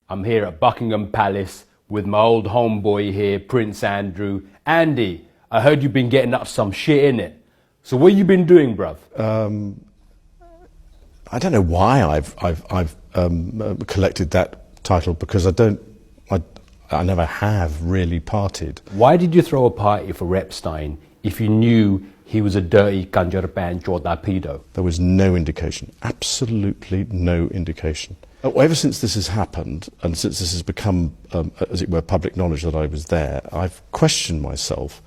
I'm here at Buckingham Palace with my old homeboy here, Prince Andrew. Andy, I heard you've been getting up some shit, innit? So what you been doing, bruv? I don't know why I've collected that title, because I never have really partied. Why did you throw a party for Epstein if you knew he was a dirty Kanjarpan Chota pedo? There was no indication, absolutely no indication. Ever since this has happened, and since this has become, as it were, public knowledge that I was there, I've questioned myself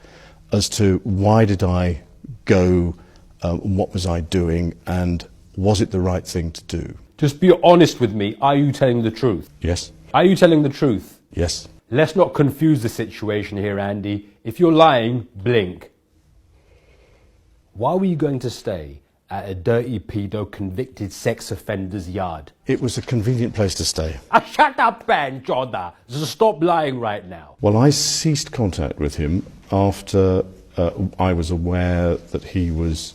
as to why did I go, what was I doing, and was it the right thing to do? Just be honest with me. Are you telling the truth? Yes. Are you telling the truth? Yes. Let's not confuse the situation here, Andy. If you're lying, blink. Why were you going to stay at a dirty pedo convicted sex offender's yard? It was a convenient place to stay. Shut up, man, Chota. Just stop lying right now. Well, I ceased contact with him after I was aware that he was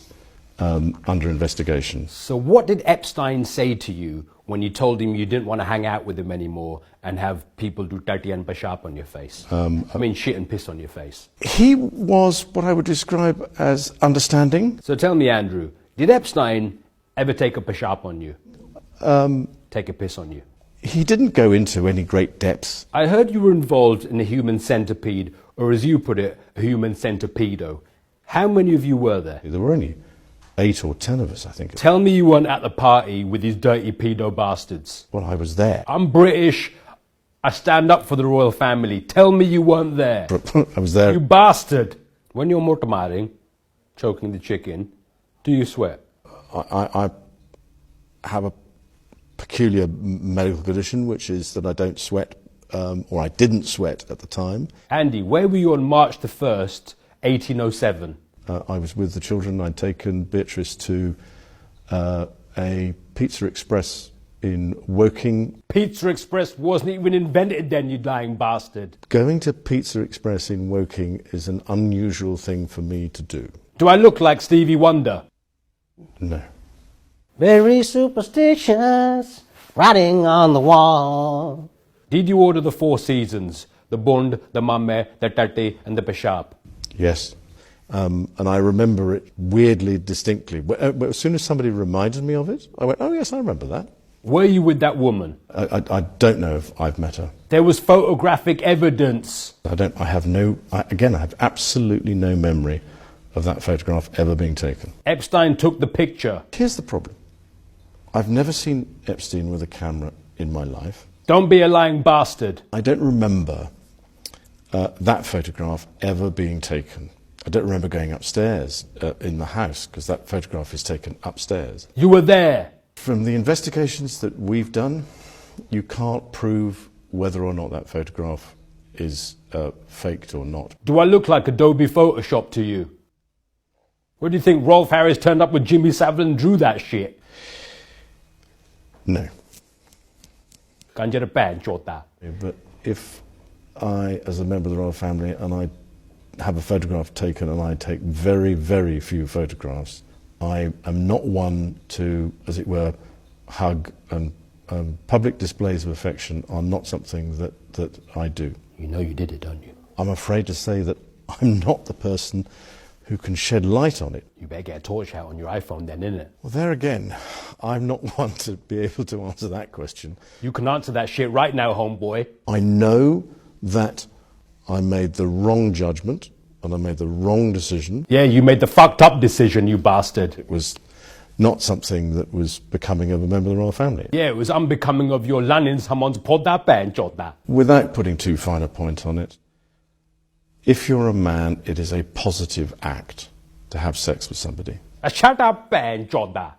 under investigation. So what did Epstein say to you when you told him you didn't want to hang out with him anymore and have people do tati and bashap on your face? Shit and piss on your face. He was what I would describe as understanding. So tell me, Andrew, did Epstein ever take a bashap on you? Take a piss on you? He didn't go into any great depths. I heard you were involved in a human centipede, or as you put it, a human centipedo. How many of you were there? There were only 8 or 10 of us, I think. Tell me you weren't at the party with these dirty pedo bastards. Well, I was there. I'm British. I stand up for the royal family. Tell me you weren't there. I was there. You bastard. When you're mortamaring, choking the chicken, do you sweat? I have a peculiar medical condition, which is that I don't sweat, or I didn't sweat at the time. Andy, where were you on March the 1st, 1807? I was with the children. I'd taken Beatrice to a Pizza Express in Woking. Pizza Express wasn't even invented then, you lying bastard. Going to Pizza Express in Woking is an unusual thing for me to do. Do I look like Stevie Wonder? No. Very superstitious, writing on the wall. Did you order the 4 seasons? The bund, the mamme, the tati and the bashap? Yes. And I remember it weirdly, distinctly. As soon as somebody reminded me of it, I went, oh yes, I remember that. Were you with that woman? I don't know if I've met her. There was photographic evidence. I have absolutely no memory of that photograph ever being taken. Epstein took the picture. Here's the problem. I've never seen Epstein with a camera in my life. Don't be a lying bastard. I don't remember that photograph ever being taken. I don't remember going upstairs in the house, because that photograph is taken upstairs. You were there. From the investigations that we've done, you can't prove whether or not that photograph is faked or not. Do I look like Adobe Photoshop to you? What do you think, Rolf Harris turned up with Jimmy Savile and drew that shit? No. Kanjarpan Chota. But if I, as a member of the royal family, and I have a photograph taken, and I take very, very few photographs, I am not one to, as it were, hug, and public displays of affection are not something that I do. You know you did it, don't you? I'm afraid to say that I'm not the person who can shed light on it. You better get a torch out on your iPhone then, innit? Well, there again, I'm not one to be able to answer that question. You can answer that shit right now, homeboy. I know that I made the wrong judgment, and I made the wrong decision. Yeah, you made the fucked up decision, you bastard. It was not something that was becoming of a member of the royal family. Yeah, it was unbecoming of your Lanin someone's Podapan Chota. Without putting too fine a point on it, if you're a man, it is a positive act to have sex with somebody. Shut up, Pan Chota.